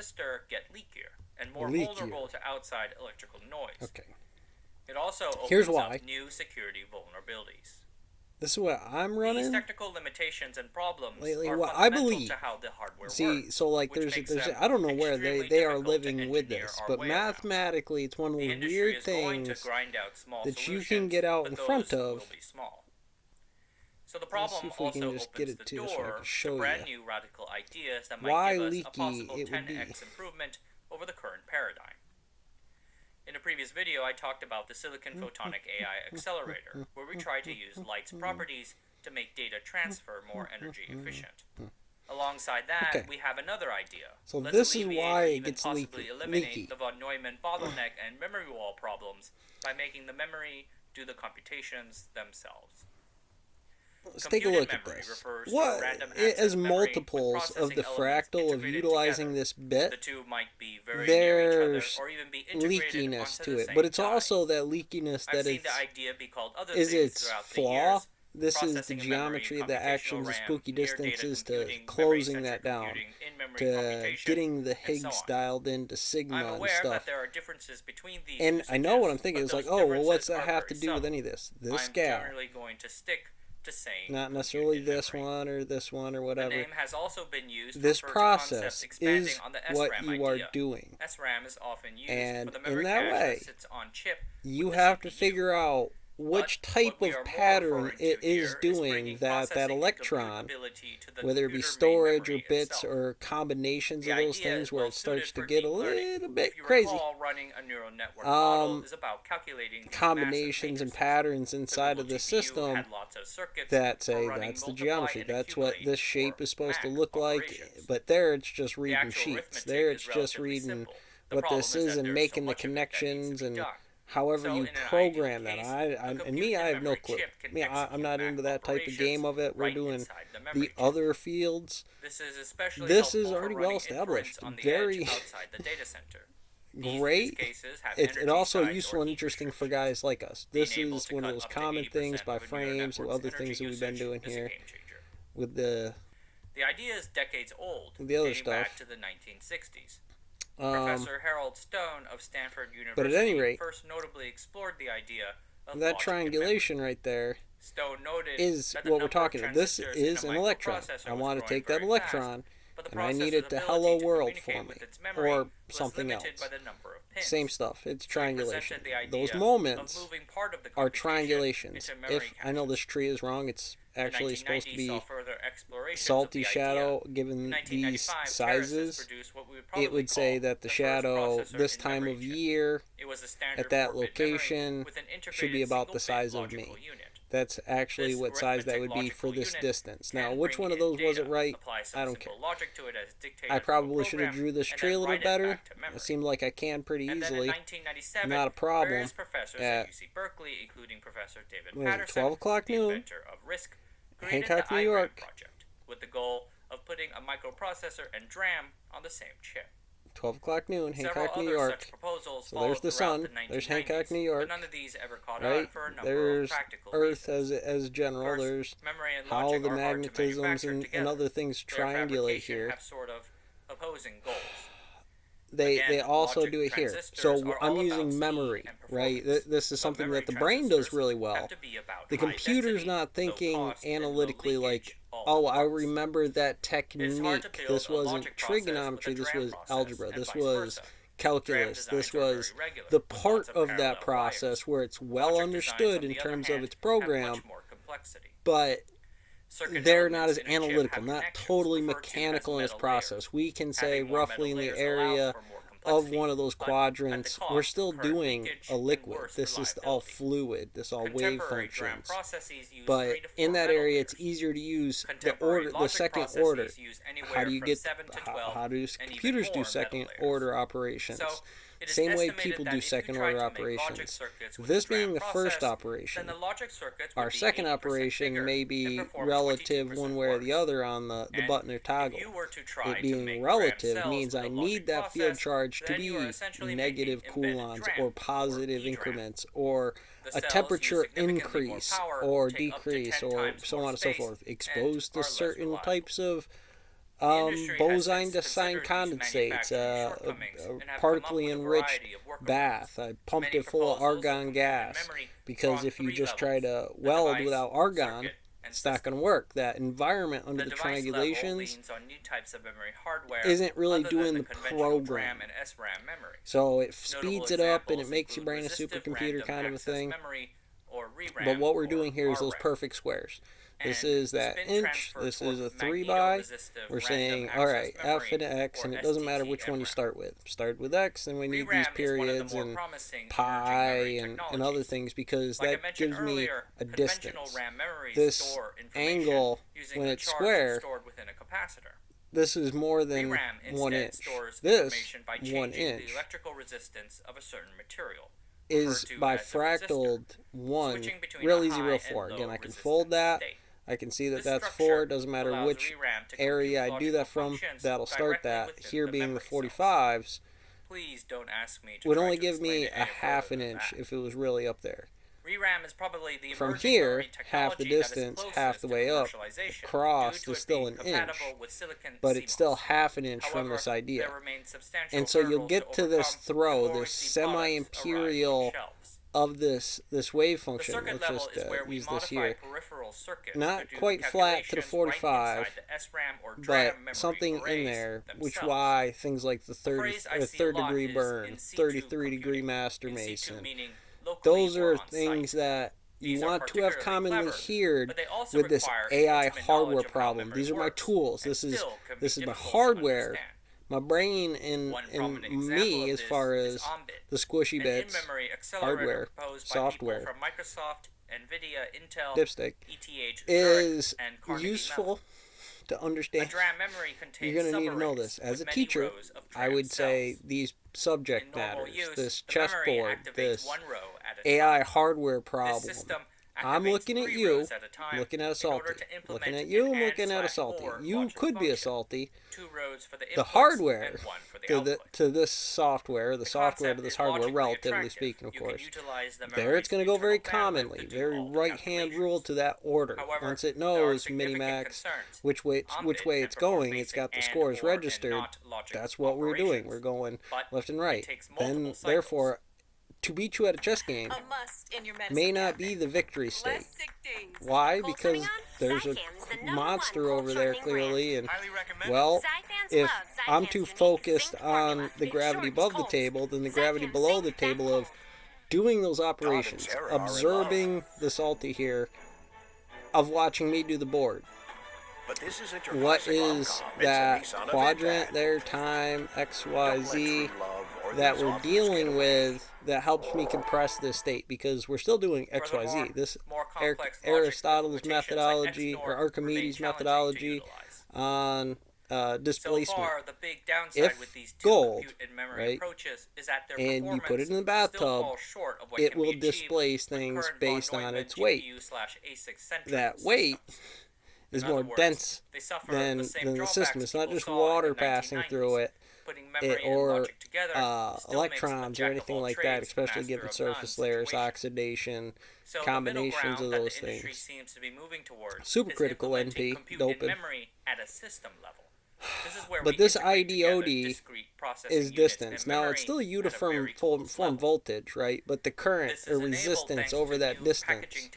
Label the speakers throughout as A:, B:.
A: the stir get leakier and more vulnerable to outside electrical noise.
B: Okay.
A: It also
B: Here's
A: opens
B: why.
A: up new security vulnerabilities.
B: This is what I'm running.
A: These technical limitations and problems
B: lately,
A: are
B: what
A: fundamental
B: I believe,
A: to how the hardware
B: see,
A: works.
B: so like
A: Which
B: there's
A: makes them
B: I don't know where
A: extremely
B: they are
A: difficult to
B: living with
A: engineer
B: this,
A: our
B: but
A: way around.
B: mathematically it's one of
A: The
B: those
A: industry
B: weird
A: is going to
B: things
A: grind out small
B: that you
A: solutions,
B: can get out
A: but
B: in
A: those
B: front
A: will
B: of.
A: be small. So the
B: Let's see
A: problem
B: if we
A: also
B: can just get
A: opens
B: it
A: the
B: to you so I
A: door
B: can show
A: to brand
B: you
A: new radical ideas that
B: why
A: might give us
B: leaky
A: a possible
B: it would be.
A: 10x improvement over the current paradigm. In a previous video, I talked about the Silicon Photonic AI Accelerator, where we try to use light's properties to make data transfer more energy efficient. Alongside that,
B: Okay.
A: we have another idea.
B: So
A: Let's
B: this is
A: alleviate
B: why
A: or
B: it
A: even
B: gets
A: possibly
B: leaky.
A: eliminate the von Neumann bottleneck and memory wall problems by making the memory do the computations themselves.
B: Let's take a look at this. What as multiples of the fractal of utilizing
A: together.
B: this bit,
A: The two might be very near each other
B: there's
A: or even be integrated
B: leakiness
A: onto
B: to
A: the
B: it,
A: same
B: but it's
A: die.
B: also that leakiness
A: I've
B: that
A: seen
B: is
A: the idea be called other
B: is
A: things
B: its
A: throughout the
B: flaw.
A: years.
B: This is the
A: Processing memory,
B: geometry of the
A: computational
B: actions, the
A: RAM,
B: spooky
A: near-data
B: distances to
A: computing,
B: closing
A: memory-centric
B: that down,
A: computing, in-memory
B: to
A: computation,
B: getting the
A: and so
B: Higgs
A: on.
B: dialed into sigma
A: I'm
B: and
A: aware
B: stuff.
A: that there are differences between these
B: And
A: usages,
B: I know what I'm thinking.
A: but
B: It's like,
A: those
B: oh, well, what's
A: differences
B: that
A: are
B: have to
A: very
B: do with
A: subtle.
B: any of this? This
A: I'm
B: gal.
A: generally going to stick to saying
B: Not necessarily
A: computed
B: this
A: memory.
B: one or this one or
A: The
B: whatever.
A: name has also been used
B: This
A: to refer to concepts
B: process
A: expanding
B: is
A: on the
B: what
A: SRAM
B: you are
A: idea.
B: doing.
A: SRAM is often used
B: And
A: for the memory
B: in that
A: cache
B: way,
A: that sits on chip
B: you
A: with the
B: have to
A: CPU.
B: figure out which type
A: what we
B: of
A: are more
B: pattern
A: referring
B: it
A: to
B: is
A: here is
B: doing
A: bringing
B: that
A: processing and
B: electron,
A: computability to the
B: whether it be
A: computer main
B: storage or
A: memory
B: bits
A: itself.
B: or combinations
A: The
B: of those
A: idea
B: things
A: is
B: where
A: well
B: it starts
A: suited
B: to
A: for
B: get a
A: deep learning.
B: little bit
A: If you
B: crazy.
A: recall, running a neural network model is about calculating
B: Combinations and patterns inside of the system
A: had lots of circuits
B: that
A: for
B: say
A: running
B: that's the
A: multiply
B: geometry.
A: and
B: That's what
A: accumulate
B: this shape
A: or
B: is supposed to
A: MAC
B: look like.
A: operations.
B: But there it's just
A: The
B: reading
A: actual
B: sheets.
A: arithmetic
B: There
A: is
B: it's just
A: relatively
B: reading
A: simple. The
B: what
A: problem
B: this
A: is
B: is
A: that
B: and
A: there's
B: making
A: so
B: the
A: much of it that needs
B: connections
A: to be
B: and
A: done.
B: however
A: So
B: you
A: in an
B: program
A: ideal
B: that.
A: case,
B: And me, I have no
A: memory
B: clue.
A: chip can
B: Me, I'm
A: execute
B: not
A: MAC
B: into that type of
A: operations
B: game of it. We're
A: right
B: doing
A: inside the memory
B: the
A: chip.
B: other fields.
A: This is especially
B: This is
A: helpful
B: already
A: for
B: well
A: running
B: established.
A: inference on the
B: Very
A: edge outside the data center.
B: great.
A: These cases have
B: It
A: energy,
B: also
A: size,
B: useful
A: or
B: and
A: heat
B: interesting for
A: restrictions.
B: guys like us.
A: Being
B: This
A: able
B: is
A: to
B: one of
A: cut
B: those
A: up to
B: common
A: 80%
B: things by
A: of a neural
B: frames or
A: network's
B: other things that
A: energy
B: we've been
A: usage
B: doing
A: is a
B: here
A: game changer.
B: with the
A: The idea is decades old,
B: the other
A: dating
B: stuff.
A: back to the 1960s. Professor Harold Stone of Stanford University
B: but at any rate,
A: first notably explored the idea of
B: that
A: logic
B: triangulation right there
A: Stone noted
B: is
A: that the
B: what we're
A: number of
B: talking about. This
A: transistors
B: is
A: in a
B: an electron.
A: microprocessor
B: I
A: was
B: want to
A: growing
B: take that
A: very
B: electron
A: fast, but the
B: and I need
A: processor's
B: it to
A: ability
B: hello
A: to
B: world for
A: communicate
B: me
A: with its memory
B: or
A: was
B: something
A: limited
B: else.
A: by the number of pins.
B: Same stuff. It's
A: So he
B: triangulation.
A: presented the idea
B: Those moments
A: of moving part of the
B: are
A: computation
B: triangulations.
A: into memory
B: If I know this
A: caches.
B: tree is wrong, it's actually supposed to
A: 1990
B: be
A: saw further explorations of
B: salty
A: the
B: shadow
A: idea.
B: given these
A: 1995,
B: sizes.
A: produced what we would
B: It
A: probably
B: would say
A: call
B: that the
A: first
B: shadow
A: processor
B: this
A: in
B: time
A: memory
B: of
A: chip.
B: year
A: It was a standard
B: at that
A: 4-bit memory
B: location
A: with an
B: should be
A: integrated
B: about the
A: single-bit
B: size of me.
A: logical unit.
B: That's actually
A: This
B: what size that would be
A: arithmetic
B: for
A: logical
B: this
A: unit
B: distance. Now,
A: can
B: which
A: bring
B: one of
A: in
B: those was it
A: data,
B: right?
A: apply some
B: I don't care.
A: simple logic to it as dictated
B: I
A: from a
B: probably should have
A: program,
B: drew this
A: and
B: tree
A: then
B: a little
A: write it
B: better.
A: back to memory.
B: It seemed like I can pretty
A: And
B: easily.
A: then in 1997,
B: Not a problem.
A: various professors
B: At
A: at UC Berkeley, including Professor David
B: what is it,
A: Patterson,
B: 12 o'clock
A: the
B: noon?
A: inventor of RISC, created
B: Hancock,
A: the
B: New
A: iRAM
B: York.
A: project, with the goal of putting a microprocessor and DRAM on the same chip.
B: 12 o'clock noon,
A: Several
B: Hancock, New
A: other
B: York.
A: such proposals
B: So there's the
A: followed
B: sun.
A: throughout the
B: There's
A: 1990s,
B: Hancock, New York.
A: but none of these ever caught on
B: Right?
A: for a number of
B: There's
A: practical
B: Earth
A: reasons.
B: as general.
A: First,
B: There's
A: memory and
B: how
A: logic
B: the
A: are hard to
B: magnetisms
A: manufacture
B: and
A: together.
B: other things
A: Their
B: triangulate
A: fabrication
B: here.
A: have sort of opposing goals.
B: They
A: Again,
B: also
A: logic
B: do it here.
A: transistors
B: So
A: are
B: I'm
A: all about
B: using
A: speed
B: memory,
A: and
B: right?
A: performance.
B: This is
A: But
B: something
A: memory
B: that the brain does
A: transistors
B: really
A: have
B: well.
A: to be about
B: The
A: high
B: computer's
A: density,
B: not thinking
A: low cost, and low
B: analytically
A: leakage
B: like,
A: all
B: oh,
A: at
B: I
A: once.
B: remember that
A: It's hard to
B: technique.
A: build
B: This
A: a
B: wasn't
A: logic process
B: trigonometry.
A: with a
B: This
A: DRAM
B: was
A: process,
B: algebra.
A: and
B: This
A: vice
B: was
A: versa.
B: calculus.
A: DRAM
B: This
A: designs are
B: was
A: very regular,
B: the
A: with
B: part
A: lots
B: of
A: parallel
B: that process
A: wires.
B: where it's well
A: Logic
B: understood
A: designs,
B: in
A: on the other
B: terms
A: hand,
B: of its
A: have
B: program,
A: much more complexity.
B: but
A: Circuit
B: they're not
A: elements
B: as
A: in a chip
B: analytical,
A: have
B: not
A: connections
B: totally
A: referred to as
B: mechanical in its
A: metal
B: process.
A: layers.
B: We can say
A: Having more
B: roughly in
A: metal
B: the
A: layers allows
B: area
A: for more
B: of
A: complexity,
B: one of those
A: but at the
B: quadrants,
A: cost
B: we're
A: of
B: still
A: current
B: doing
A: leakage
B: a
A: and
B: liquid.
A: worse
B: This is all
A: reliability.
B: fluid. This all wave
A: Contemporary DRAM
B: functions.
A: processes use
B: But
A: 3 to 4
B: in that
A: metal
B: area,
A: layers.
B: it's easier to use the
A: Contemporary
B: order, the
A: logic
B: second
A: processes
B: order.
A: use anywhere
B: How do you
A: from
B: get?
A: 7 to 12
B: How do
A: and
B: computers
A: even
B: do
A: more
B: second
A: metal layers.
B: order operations?
A: So, it is
B: Same way
A: estimated
B: people
A: that
B: do
A: if you
B: second
A: tried
B: order
A: to make logic
B: operations.
A: circuits with
B: This
A: the DRAM
B: being the first
A: process,
B: operation.
A: then the logic circuits would
B: Our
A: be
B: second
A: 80%
B: operation
A: bigger
B: may
A: and
B: be
A: perform
B: relative
A: 22%
B: one way or the
A: worse.
B: other on the
A: And
B: button or toggle.
A: If you were to try
B: It
A: to
B: being
A: make
B: relative
A: DRAM cells
B: means
A: with
B: I
A: the
B: need
A: logic
B: that field
A: process,
B: charge to
A: then you are
B: be
A: essentially
B: negative
A: making embedded
B: coulomns
A: DRAM,
B: or positive
A: or DRAM.
B: increments or
A: The
B: a
A: cells
B: temperature
A: use significantly more
B: increase
A: power,
B: or
A: take up to
B: decrease
A: 10
B: or
A: times
B: so
A: more
B: on and so
A: space,
B: forth,
A: and
B: exposed
A: are
B: to
A: less
B: certain
A: reliable.
B: types of Bosine designed condensates, partically enriched bath. I pumped it full of argon gas because if you just try to weld without argon, it's not going to work. That environment under the triangulations isn't really doing the program. So it speeds it up and it makes your brain a supercomputer kind of a thing. But what we're doing here is those perfect squares. This is that inch, this is a 3 by. We're saying, alright, f and x, and it doesn't matter which one you start with. Start with x, and we need these periods and pi and other things because that gives me a distance. This angle, when it's square, this is more than 1 inch. This 1 inch is by fractaled 1, real easy, real 4. Again, I can fold that. I can see that that's 4. It doesn't matter which area I do that from. That'll start that. Here being the 45s would only give me a half an inch if it was really up there. From here, half the distance, half the way up, across is still an inch, but it's still half an inch from this idea. And so you'll get to this throw, this semi-imperial of this wave function. Let's just use this here. Not quite flat to the 45, but something in there, which why things like the third degree burn, 33 degree master mason, those are things that you want to have commonly heard with this AI hardware problem. These are my tools. This is my hardware. My brain and me, as far as the squishy bits, hardware, software, dipstick, is useful to understand. You're going to need to know this. As a teacher, I would say these subject matters, this chessboard, this AI hardware problem. I'm looking at you, looking at a salty. Looking at you, I'm looking at a salty. You could be a salty. The hardware to this software, the software to this hardware, relatively speaking, of course, there it's going to go very commonly, very right-hand rule to that order. Once it knows minimax, which way it's going, it's got the scores registered. That's what we're doing. We're going left and right. Then, therefore, to beat you at a chess game may not be the victory state. Why? Because there's a monster over there clearly, and well, if I'm too focused on the gravity above the table, then the gravity below the table of doing those operations, observing the salty here, of watching me do the board. What is that quadrant there, time, X, Y, Z, that we're dealing with that helps me compress this state? Because we're still doing X, Y, Z. This Aristotle's methodology, or Archimedes' methodology on displacement. If gold, right, and you put it in the bathtub, it will displace things based on its weight. That weight is more dense than the system. It's not just water passing through it, or electrons or anything like that, especially given surface layers, oxidation, combinations of those things. Supercritical NP, doping. But this IDOD is distance. Now, it's still a uniform form voltage, right? But the current or resistance over that distance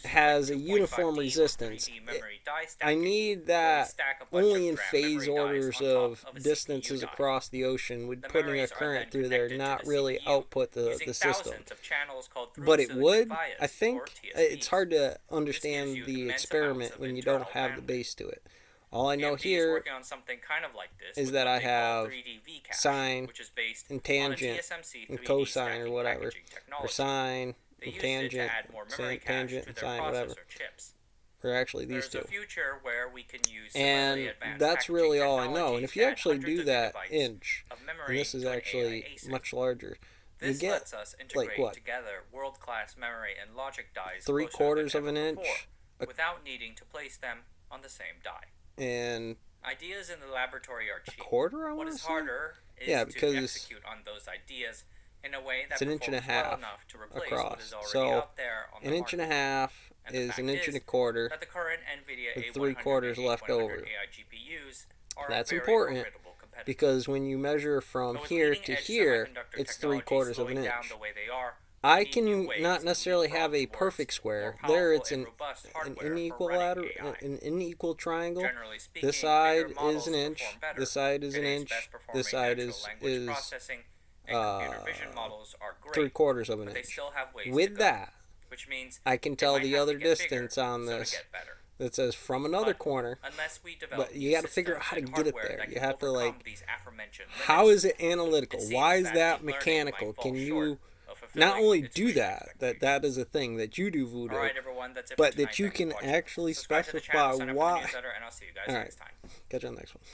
B: has a uniform resistance. I need that only in phase orders of distances across the ocean, with putting a current through there, not really output the system. But it would, I think. It's hard to understand the experiment when you don't have the base to it. All I know here is that I have sine and tangent and cosine or whatever, or sine and tangent, tangent and sine, whatever. Or actually these two. And that's really all I know. And if you actually do that inch, and this is actually much larger, you get like what? 3/4 of an inch
A: without needing to place them on the same die.
B: And
A: ideas in the laboratory are cheap.
B: A quarter, I want to say?
A: What is harder is to execute on those ideas in a way that
B: it's an inch and a half
A: well enough to replace
B: across.
A: what is already
B: So
A: out there on
B: an inch and a half is an inch and a quarter,
A: that the current NVIDIA
B: with 3/4 left over.
A: AI GPUs
B: That's important because when you measure from here to here, it's 3/4 of an inch. I can not necessarily have a perfect square. There it's an unequal triangle. This side is an inch. This side is an inch. This side is 3/4 of an inch. With that, I can tell the other distance on this that says from another corner, but you got to figure out how to get it there. You have to, like, how is it analytical? Why is that mechanical? Can you not only do that is a thing that you do, Voodoo, but that you can actually specify why. Alright, catch you on the next one.